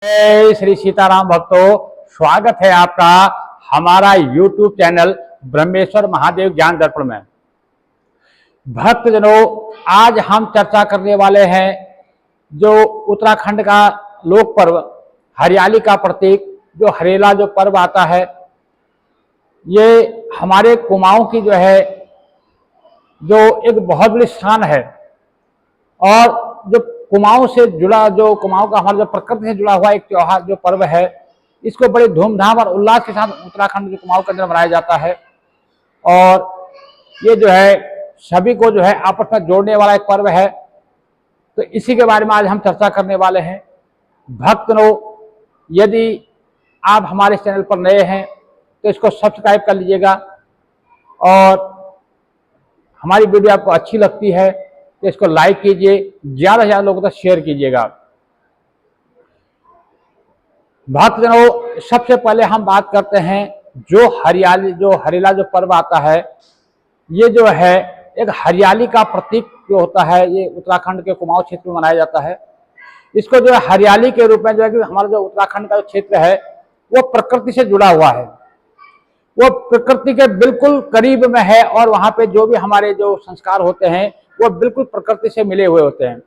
जय श्री सीताराम भक्तों, स्वागत है आपका हमारा YouTube चैनल ब्रह्मेश्वर महादेव ज्ञान दर्पण में। भक्तजनों, आज हम चर्चा करने वाले हैं जो उत्तराखंड का लोक पर्व, हरियाली का प्रतीक जो हरेला जो पर्व आता है, ये हमारे कुमाऊं की जो है जो एक बहुत बड़ी शान है। और जो कुमाऊं से जुड़ा, जो कुमाऊं का हमारा जो प्रकृति से जुड़ा हुआ एक त्योहार जो पर्व है, इसको बड़े धूमधाम और उल्लास के साथ उत्तराखंड के कुमाऊं के अंदर मनाया जाता है। और ये जो है सभी को जो है आपस में जोड़ने वाला एक पर्व है। तो इसी के बारे में आज हम चर्चा करने वाले हैं। भक्तों, यदि आप हमारे चैनल पर नए हैं तो इसको सब्सक्राइब कर लीजिएगा, और हमारी वीडियो आपको अच्छी लगती है तो इसको लाइक कीजिए, ज्यादा से ज्यादा लोगों तक शेयर कीजिएगा। भक्तजनों, सबसे पहले हम बात करते हैं जो हरेला जो पर्व आता है, ये जो है एक हरियाली का प्रतीक जो होता है, ये उत्तराखंड के कुमाऊं क्षेत्र में मनाया जाता है। इसको जो है हरियाली के रूप में जो है कि हमारा जो उत्तराखंड का क्षेत्र है वो प्रकृति से जुड़ा हुआ है, वो प्रकृति के बिल्कुल करीब में है, और वहां पे जो भी हमारे जो संस्कार होते हैं वो बिल्कुल प्रकृति से मिले हुए होते हैं।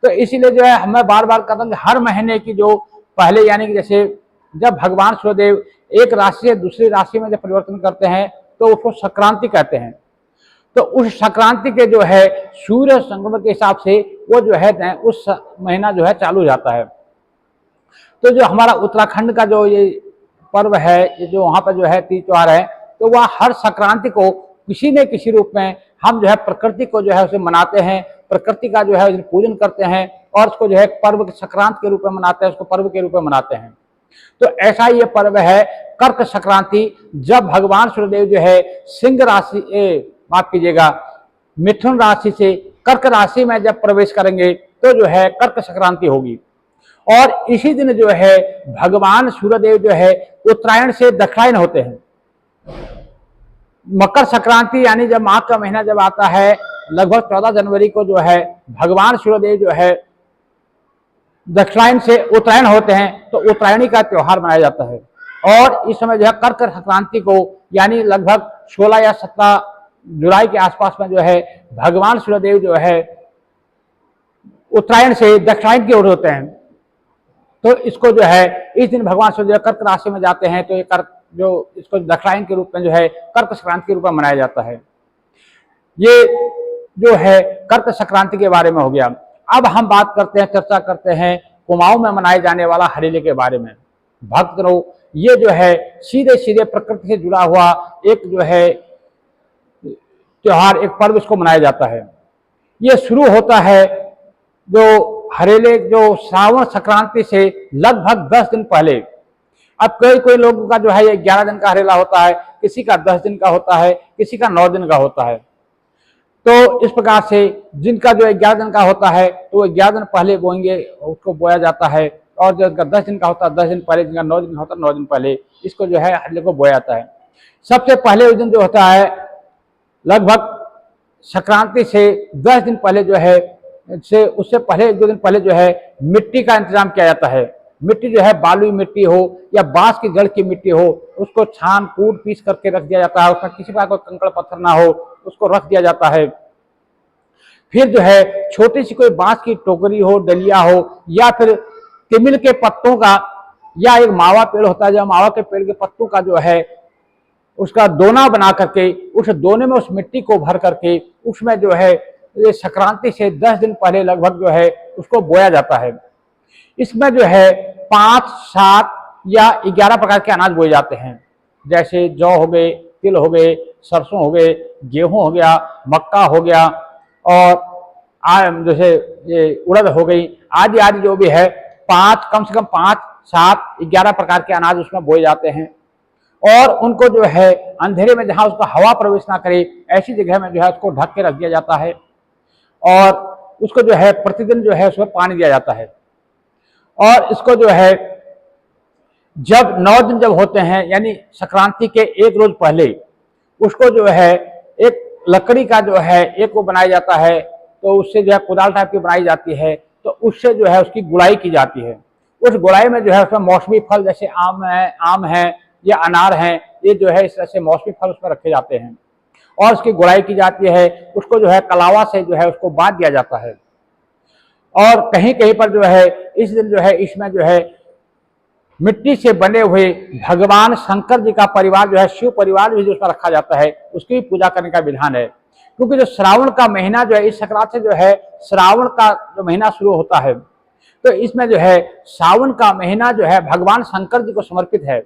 तो इसीलिए जो है हमें बार बार कहते हैं कि हर महीने की जो पहले, यानी कि जैसे जब भगवान सूर्यदेव एक राशि से दूसरी राशि में जब परिवर्तन करते हैं तो उसको संक्रांति कहते हैं। तो उस संक्रांति के जो है सूर्य संक्रमण के हिसाब से वो जो है उस महीना जो है चालू हो जाता है। तो जो हमारा उत्तराखंड का जो ये पर्व है, ये जो वहाँ पर जो है तीज त्योहार है, तो वह हर संक्रांति को किसी न किसी रूप में हम जो है प्रकृति को जो है उसे मनाते हैं, प्रकृति का जो है पूजन करते हैं, और उसको जो है पर्व संक्रांति के रूप में मनाते हैं, उसको पर्व के रूप में मनाते हैं। तो ऐसा ये पर्व है कर्क संक्रांति, जब भगवान सूर्यदेव जो है सिंह राशि, माफ कीजिएगा, मिथुन राशि से कर्क राशि में जब प्रवेश करेंगे तो जो है कर्क संक्रांति होगी। और इसी दिन जो है भगवान सूर्यदेव जो है उत्तरायण से दक्षिणायन होते हैं। मकर संक्रांति यानी जब माघ का महीना जब आता है, लगभग 14 जनवरी को जो है भगवान सूर्यदेव जो है दक्षिणायन से उत्तरायण होते हैं, तो उत्तरायणी का त्योहार मनाया जाता है। और इस समय जो है कर्क संक्रांति को, यानी लगभग 16 या 17 जुलाई के आसपास में जो है भगवान सूर्यदेव जो है उत्तरायण से दक्षिणायन की ओर होते हैं। तो इसको जो है इस दिन भगवान सूर्य कर्क राशि में जाते हैं, तो ये कर्क जो इसको दक्षिणायन के रूप में जो है कर्क संक्रांति के रूप में मनाया जाता है। ये जो है कर्क संक्रांति के बारे में हो गया। अब हम बात करते हैं, चर्चा करते हैं कुमाऊं में मनाए जाने वाला हरेले के बारे में। भक्तों, ये जो है सीधे सीधे प्रकृति से जुड़ा हुआ एक जो है त्योहार, एक पर्व इसको मनाया जाता है। ये शुरू होता है जो हरेले जो श्रावण संक्रांति से लगभग 10 दिन पहले। अब कोई लोगों का जो है ये 11 दिन का हरेला होता है, किसी का 10 दिन का होता है, किसी का 9 दिन का होता है। तो इस प्रकार से जिनका जो 11 दिन का होता है तो वो 11 दिन पहले बोएंगे, उसको बोया जाता है। और जो 10 दिन का होता है 10 दिन पहले, जिनका 9 दिन का होता है 9 दिन पहले इसको जो है हरेले को बोया जाता है। सबसे पहले उस दिन जो होता है लगभग संक्रांति से 10 दिन पहले जो है उससे पहले 1-2 दिन पहले जो है मिट्टी का इंतजाम किया जाता है। मिट्टी जो है बालुई मिट्टी हो या बांस की जड़ की मिट्टी हो, उसको छान कूट पीस करके रख दिया जाता है। उसमें किसी प्रकार कोई कंकड़ पत्थर ना हो, उसको रख दिया जाता है। फिर जो है छोटी सी कोई बांस की टोकरी हो, डलिया हो, या फिर तिमिल के पत्तों का, या एक मावा पेड़ होता है, जो मावा के पेड़ के पत्तों का जो है उसका दोना बना करके उस दोने में उस मिट्टी को भर करके उसमें जो है ये संक्रांति से 10 दिन पहले लगभग जो है उसको बोया जाता है। इसमें जो है 5, 7 या 11 प्रकार के अनाज बोए जाते हैं, जैसे जौ हो गए, तिल हो गए, सरसों हो गए, गेहूं हो गया, मक्का हो गया, और जैसे ये उड़द हो गई, आदि आदि जो भी है कम से कम 5, 7, 11 प्रकार के अनाज उसमें बोए जाते हैं। और उनको जो है अंधेरे में, जहां उसका हवा प्रवेश ना करे, ऐसी जगह में जो है उसको ढक के रख दिया जाता है। और उसको जो है प्रतिदिन जो है उसमें पानी दिया जाता है। और इसको जो है जब 9 दिन जब होते हैं, यानी संक्रांति के 1 रोज पहले, उसको जो है एक लकड़ी का जो है एक वो बनाया जाता है, तो उससे जो है कुदाल टाइप की बनाई जाती है, तो उससे जो है उसकी गुड़ाई की जाती है। उस गोलाई में जो है उसमें मौसमी फल जैसे आम है या अनार है, ये जो है इस तरह से मौसमी फल उसमें रखे जाते हैं और उसकी गुड़ाई की जाती है। उसको जो है कलावा से जो है उसको बांध दिया जाता है। और कहीं कहीं पर जो है इस दिन जो है इसमें जो है मिट्टी से बने हुए भगवान शंकर जी का परिवार जो है, शिव परिवार भी जो उसमें रखा जाता है, उसकी पूजा करने का विधान है। क्योंकि जो श्रावण का महीना जो है, इस संक्रांत से जो है श्रावण का जो महीना शुरू होता है, तो इसमें जो है सावन का महीना जो है भगवान शंकर जी को समर्पित है।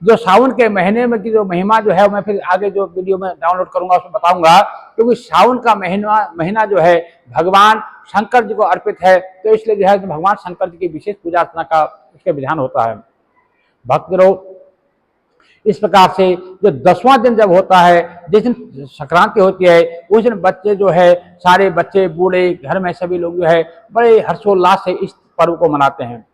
जो सावन के महीने में की जो महिमा जो है मैं फिर आगे जो वीडियो में डाउनलोड करूंगा उसमें बताऊंगा। क्योंकि सावन का महीना जो है भगवान शंकर जी को अर्पित है, तो इसलिए जो है भगवान शंकर जी की विशेष पूजा अर्चना का उसके विधान होता है। भक्तजनों, इस प्रकार से जो 10वां दिन जब होता है, जिस दिन संक्रांति होती है, उस दिन बच्चे जो है, सारे बच्चे बूढ़े घर में सभी लोग जो है बड़े हर्षोल्लास से इस पर्व को मनाते हैं।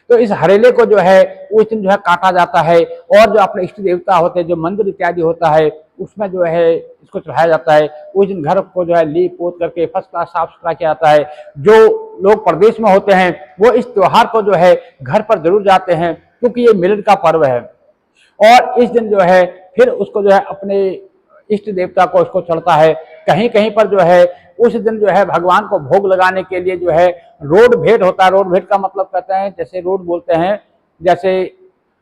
तो इस हरेले को जो है उस दिन जो है काटा जाता है और जो अपने इष्ट देवता होते हैं, जो मंदिर इत्यादि होता है, उसमें जो है इसको चढ़ाया जाता है। उस दिन घर को जो है लीप पोत करके फर्स्ट क्लास साफ सुथरा किया जाता है। जो लोग प्रदेश में होते हैं वो इस त्योहार को जो है घर पर जरूर जाते हैं, क्योंकि ये मिलन का पर्व है। और इस दिन जो है फिर उसको जो है अपने इष्ट देवता को उसको चढ़ता है। कहीं कहीं पर जो है उस दिन जो है भगवान को भोग लगाने के लिए जो है रोड भेंट होता है। रोड भेंट का मतलब कहते हैं, जैसे रोड बोलते हैं, जैसे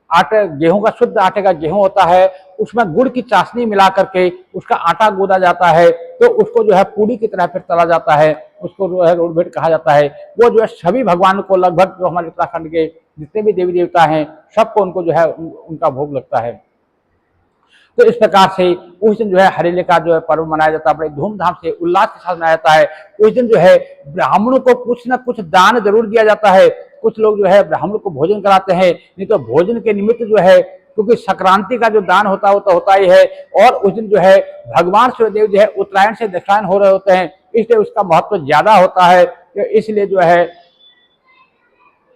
आटे गेहूं का, शुद्ध आटे का गेहूं होता है, उसमें गुड़ की चाशनी मिला करके उसका आटा गूंदा जाता है, तो उसको जो है पूरी की तरह फिर तला जाता है, उसको जो है रोड भेंट कहा जाता है। वो जो है सभी भगवान को, लगभग जो हमारे उत्तराखंड के जितने भी देवी देवता हैं सबको उनको जो है उनका भोग लगता है। तो इस प्रकार से उस दिन जो है हरेले का जो है पर्व मनाया जाता है, बड़े धूमधाम से उल्लास के साथ मनाया जाता है। उस दिन जो है ब्राह्मणों को कुछ न कुछ दान जरूर दिया जाता है। कुछ लोग जो है ब्राह्मणों को भोजन कराते हैं, नहीं तो भोजन के निमित्त जो है, क्योंकि संक्रांति का जो दान होता है वो तो होता ही है, और उस दिन जो है भगवान सूर्यदेव जो है उत्तरायण से दक्षिणायन हो रहे होते हैं, इसलिए उसका महत्व ज्यादा होता है। तो इसलिए जो है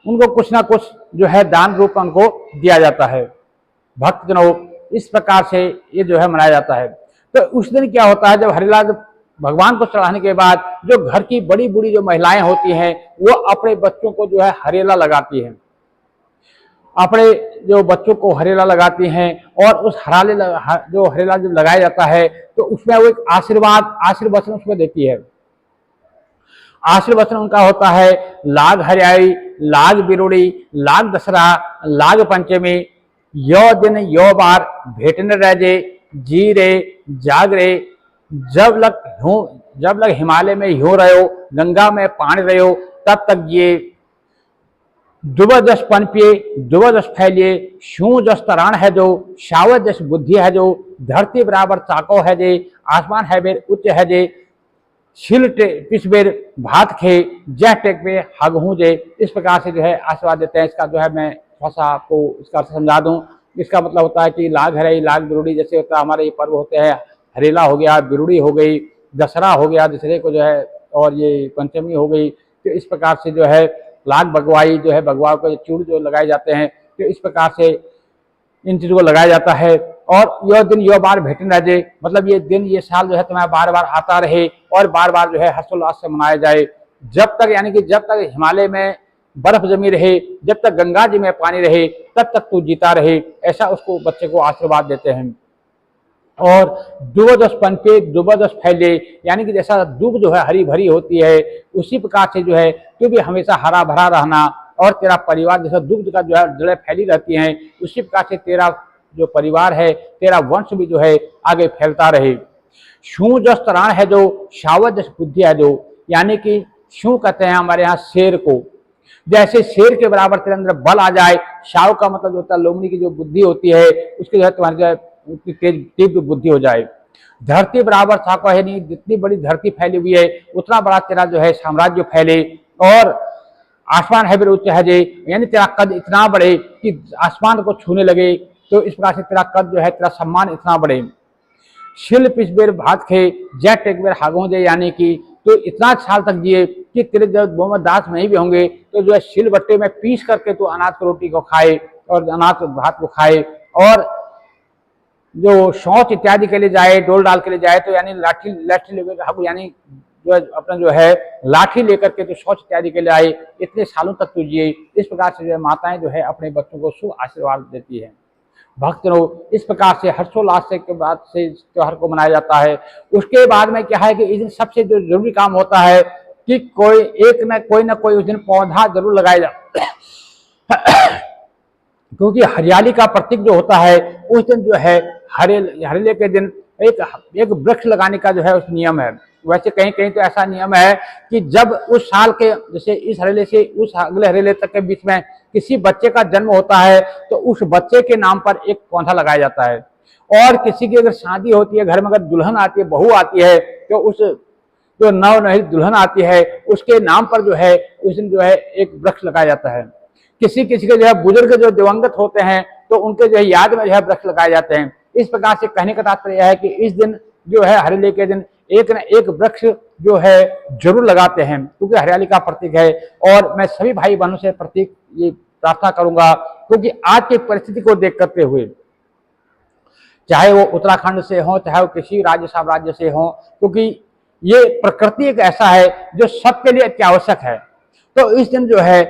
उनको कुछ ना कुछ जो है दान रूप उनको दिया जाता है। भक्तजनों, इस प्रकार से ये जो है मनाया जाता है। तो उस दिन क्या होता है, जब हरेला भगवान को चढ़ाने के बाद जो घर की बड़ी बूढ़ी जो महिलाएं होती हैं वो अपने बच्चों को जो है हरेला लगाती हैं, अपने जो बच्चों को हरेला लगाती हैं। और उस जो हरेला जब लगाया जाता है तो उसमें वो एक आशीर्वचन उसमें देती है। आशीर्वचन उनका होता है, लाग हरियाई, लाग बिरुड़ी, लाग दसरा, लाग पंचमी, यो दिन यो बार भेटने रहे, जी रे जाग रे, जब लग हिमालय में ह्यो रहो, गंगा में पानी रहो, तब तक ये दुबा जस पनपिए, दुबा जस फैलिए, शू जस तरान है जो, शावत जस बुद्धि है जो, धरती बराबर चाको है जे, आसमान है बेर उच्च है जे, छिल पिछबेर भात खे, जह टेक पे हगहू जे। इस प्रकार से जो है आशीर्वाद देते हैं। इसका जो है मैं थोड़ा सा आपको इसका समझा दूं। इसका मतलब होता है कि लाग हराई, लाग बिरुड़ी, जैसे होता है हमारे ये पर्व होते हैं, हरेला हो गया, बिरुड़ी हो गई, दशहरा हो गया दशहरे को जो है, और ये पंचमी हो गई। तो इस प्रकार से जो है लाग बगवाई जो है, बगवा को चूड़ जो लगाए जाते हैं, तो इस प्रकार से इन चीजों को लगाया जाता है। और यह दिन यह बार भेटन रहे, मतलब ये दिन ये साल जो है तुम्हें बार बार आता रहे और बार बार जो है हर्षोल्लास से मनाया जाए। जब तक, यानी कि जब तक हिमालय में बर्फ जमी रहे, जब तक गंगा जी में पानी रहे, तब तक तू जीता रहे, ऐसा उसको बच्चे को आशीर्वाद देते हैं। और दुबदस पनपे दुबदस फैले, यानी कि जैसा दूब जो है हरी भरी होती है, उसी प्रकार से जो है तू भी हमेशा हरा भरा रहना, और तेरा परिवार जैसा दुग्ध का जो है जड़ें फैली रहती हैं, उसी प्रकार से तेरा जो परिवार है, तेरा वंश भी जो है आगे फैलता रहे। शू जस तरान है जो, शावत जस बुद्धि है जो, यानी कि शू कहते हैं हमारे यहाँ शेर को, जैसे शेर के बराबर तेरे अंदर बल आ जाए। शाव का मतलब होता है लोमड़ी की जो बुद्धि होती है, उसकी जो है तुम्हारी जो है तेज तीव्र बुद्धि हो जाए। धरती बराबर साको है, नहीं जितनी बड़ी धरती फैली हुई है उतना बड़ा तेरा जो है साम्राज्य फैले। और आसमान है फिर उच्च है जे, यानी तेरा कद इतना बढ़े कि आसमान को छूने लगे। तो इस प्रकार से तेरा कद जो है, तेरा सम्मान इतना बढ़े। शिल पिछ बेर भात खे, जय टेक बेर हागों जे, यानी कि तो इतना साल तक जिए कि तेरे जब मोहम्मद दास नहीं भी होंगे तो जो है शिल बट्टे में पीस करके तो अनाज की रोटी को खाए और अनाज भात को खाए। और जो शौच इत्यादि के लिए जाए, डोल डाल के लिए जाए, तो यानी लाठी लाठी लेके, यानी जो है अपना जो है लाठी लेकर के जो शौच तैयारी के लिए आए, इतने सालों तक तो जिए। इस प्रकार से जो है माताएं जो है अपने बच्चों को शुभ आशीर्वाद देती है। भक्तजनों, इस प्रकार से हर्षोल्लास से के बाद से इस त्योहार को मनाया जाता है। उसके बाद में क्या है कि इस दिन सबसे जो जरूरी काम होता है कि कोई ना कोई उस दिन पौधा जरूर लगाया जाता है क्योंकि हरियाली का प्रतीक जो होता है उस दिन जो है हरेले के दिन एक वृक्ष लगाने का जो है उस नियम है। वैसे कहीं कहीं तो ऐसा नियम है कि जब उस साल के जैसे इस हरेले से उस अगले हरेले तक के बीच में किसी बच्चे का जन्म होता है तो उस बच्चे के नाम पर एक पौधा लगाया जाता है। और किसी की अगर शादी होती है, घर में अगर दुल्हन आती है, बहू आती है, तो उस जो नवनहित दुल्हन आती है उसके नाम पर जो है उस दिन जो है एक वृक्ष लगाया जाता है। किसी किसी के जो है बुजुर्ग जो दिवंगत होते हैं तो उनके जो है याद में जो है वृक्ष लगाए जाते हैं। इस प्रकार से कहने का तात्पर्य यह है कि इस दिन जो है हरेले के दिन एक न एक वृक्ष जो है जरूर लगाते हैं क्योंकि हरियाली का प्रतीक है। और मैं सभी भाई बहनों से प्रतीक ये प्रार्थना करूंगा क्योंकि आज की परिस्थिति को देख करते हुए, चाहे वो उत्तराखंड से हो, चाहे वो किसी राज्य साम्राज्य से हो, क्योंकि ये प्रकृति एक ऐसा है जो सबके लिए अत्यावश्यक है। तो इस दिन जो है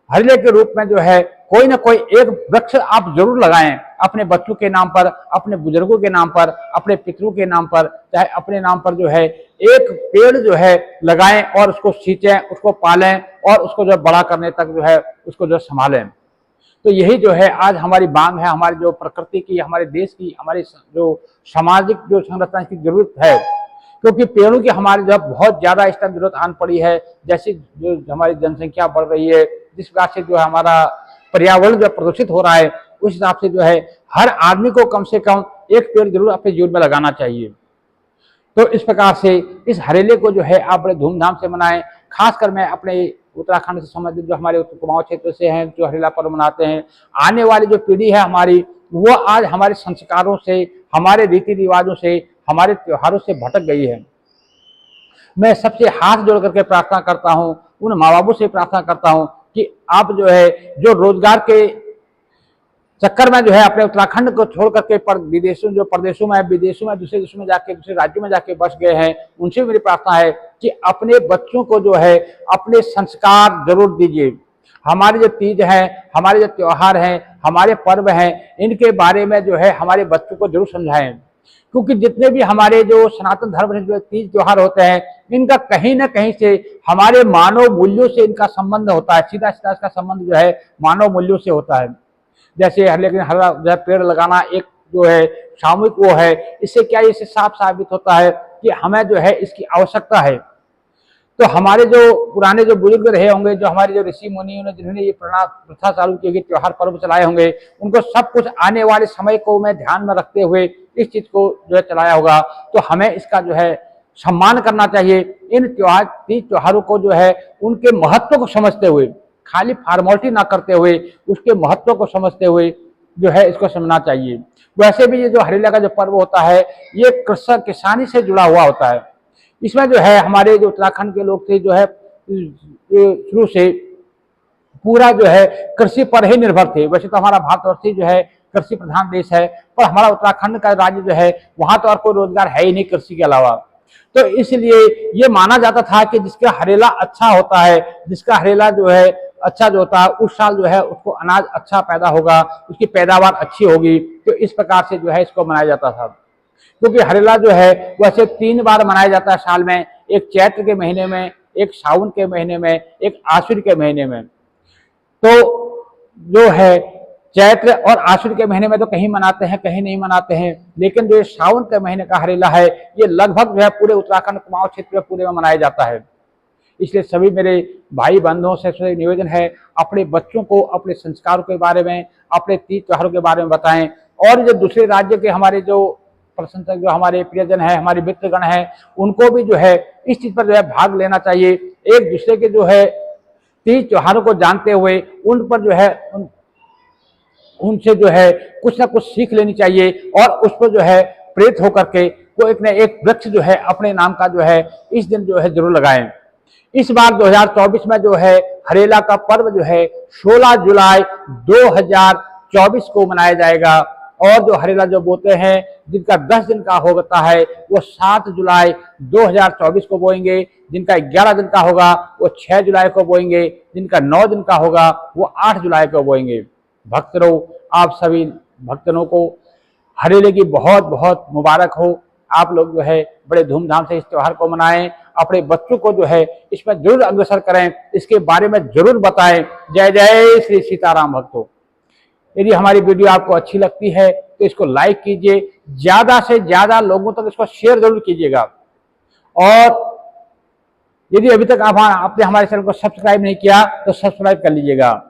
हरेले के रूप में जो है कोई ना कोई एक वृक्ष आप जरूर लगाएं अपने बच्चों के नाम पर, अपने बुजुर्गों के नाम पर, अपने पितरों के नाम पर, चाहे अपने नाम पर जो है एक पेड़ जो है लगाएं और उसको सींचें, उसको पालें और उसको जो बड़ा करने तक जो है उसको जो संभालें। तो यही जो है आज हमारी मांग है, हमारी जो प्रकृति की, हमारे देश की, हमारी जो सामाजिक जो संरचना की जरूरत है। क्योंकि पेड़ों की हमारी जब बहुत ज्यादा इस तरह जरूरत आन पड़ी है, जैसे जो हमारी जनसंख्या बढ़ रही है, जिस प्रकार से जो है हमारा पर्यावरण जो प्रदूषित हो रहा है, उस हिसाब से जो है हर आदमी को कम से कम एक पेड़ जरूर अपने जीवन में लगाना चाहिए। तो इस प्रकार से इस हरेले को जो है आप बड़े धूमधाम से मनाएं। खासकर मैं अपने उत्तराखंड से संबंधित जो हमारे कुमाऊं क्षेत्र से हैं जो हरेला पर्व मनाते हैं, आने वाली जो पीढ़ी है हमारी, वो आज हमारे संस्कारों से, हमारे रीति रिवाजों से, हमारे त्योहारों से भटक गई है। मैं सबसे हाथ जोड़ करके प्रार्थना करता हूँ, उन माँ बापों से प्रार्थना करता हूँ कि आप जो है जो रोजगार के चक्कर में जो है अपने उत्तराखंड को छोड़ करके विदेशों जो प्रदेशों में, विदेशों में, दूसरे देशों में जाके, दूसरे राज्यों में जाके बस गए हैं, उनसे मेरी प्रार्थना है कि अपने बच्चों को जो है अपने संस्कार जरूर दीजिए। हमारे जो तीज है, हमारे जो त्योहार हैं, हमारे पर्व हैं, इनके बारे में जो है हमारे बच्चों को जरूर समझाएं। क्योंकि जितने भी हमारे जो सनातन धर्म में जो तीज त्योहार होते हैं, इनका कहीं ना कहीं से हमारे मानव मूल्यों से इनका संबंध होता है। सीधा सीधा इसका संबंध जो है मानव मूल्यों से होता है। जैसे लेकिन हरा जो है पेड़ लगाना एक जो है सामूहिक वो है, इससे क्या इससे साफ साबित होता है कि हमें जो है इसकी आवश्यकता है। तो हमारे जो पुराने जो बुजुर्ग रहे होंगे, जो हमारे जो ऋषि मुनि जिन्होंने ये प्रथा चालू की, त्योहार पर्व चलाए होंगे, उनको सब कुछ आने वाले समय को में ध्यान में रखते हुए इस चीज को जो है चलाया होगा। तो हमें इसका जो है सम्मान करना चाहिए। इन तीज त्योहारों को जो है उनके महत्व को समझते हुए, खाली फॉर्मेलिटी ना करते हुए, उसके महत्व को समझते हुए जो है इसको समझना चाहिए। वैसे भी ये जो हरेला का जो पर्व होता है, ये कृषक किसानी से जुड़ा हुआ होता है। इसमें जो है हमारे जो उत्तराखंड के लोग थे जो है शुरू से पूरा जो है कृषि पर ही निर्भर थे। वैसे तो हमारा भारतवर्ष जो है कृषि प्रधान देश है, पर हमारा उत्तराखंड का राज्य जो है वहां तो और कोई रोजगार है ही नहीं कृषि के अलावा। तो इसलिए ये माना जाता था कि जिसका हरेला अच्छा होता है, जिसका हरेला जो है अच्छा जो होता है, उस साल जो है उसको अनाज अच्छा पैदा होगा, उसकी पैदावार अच्छी होगी। तो इस प्रकार से जो है इसको मनाया जाता था। क्योंकि हरेला जो है वैसे 3 बार मनाया जाता है साल में, एक चैत्र के महीने में, एक सावन के महीने में, एक आश्विन के महीने में। तो जो है चैत्र और आश्विन के महीने में तो कहीं मनाते हैं, कहीं नहीं मनाते हैं, लेकिन जो सावन के महीने का हरेला है ये लगभग जो है पूरे उत्तराखंड कुमाऊं क्षेत्र में पूरे में मनाया जाता है। इसलिए सभी मेरे भाई बंधुओं से निवेदन है, अपने बच्चों को अपने संस्कारों के बारे में, अपने तीज त्योहारों के बारे में बताएं। और जो दूसरे राज्य के हमारे जो प्रशंसक, जो हमारे प्रियजन है, हमारे मित्रगण है, उनको भी जो है इस चीज पर जो है भाग लेना चाहिए। एक दूसरे के जो है तीज त्योहारों को जानते हुए उन पर जो है उनसे जो है कुछ ना कुछ सीख लेनी चाहिए और उस पर जो है प्रेरित होकर के कोई एक न एक वृक्ष जो है अपने नाम का जो है इस दिन जो है जरूर लगाएं। इस बार 2024 में जो है हरेला का पर्व जो है 16 जुलाई 2024 को मनाया जाएगा। और जो हरेला जो बोते हैं जिनका 10 दिन का होता है वो 7 जुलाई 2024 को बोएंगे, जिनका 11 दिन का होगा वो 6 जुलाई को बोएंगे, जिनका 9 दिन का होगा वो 8 जुलाई को बोएंगे। भक्तों, आप सभी भक्तों को हरेले की बहुत बहुत मुबारक हो। आप लोग जो है बड़े धूमधाम से इस त्योहार को मनाएं, अपने बच्चों को जो है इसमें जरूर अग्रसर करें, इसके बारे में जरूर बताएं। जय जय श्री सीताराम। भक्तों, यदि हमारी वीडियो आपको अच्छी लगती है तो इसको लाइक कीजिए, ज्यादा से ज्यादा लोगों तक इसको शेयर जरूर कीजिएगा, और यदि अभी तक आपने हमारे चैनल को सब्सक्राइब नहीं किया तो सब्सक्राइब कर लीजिएगा।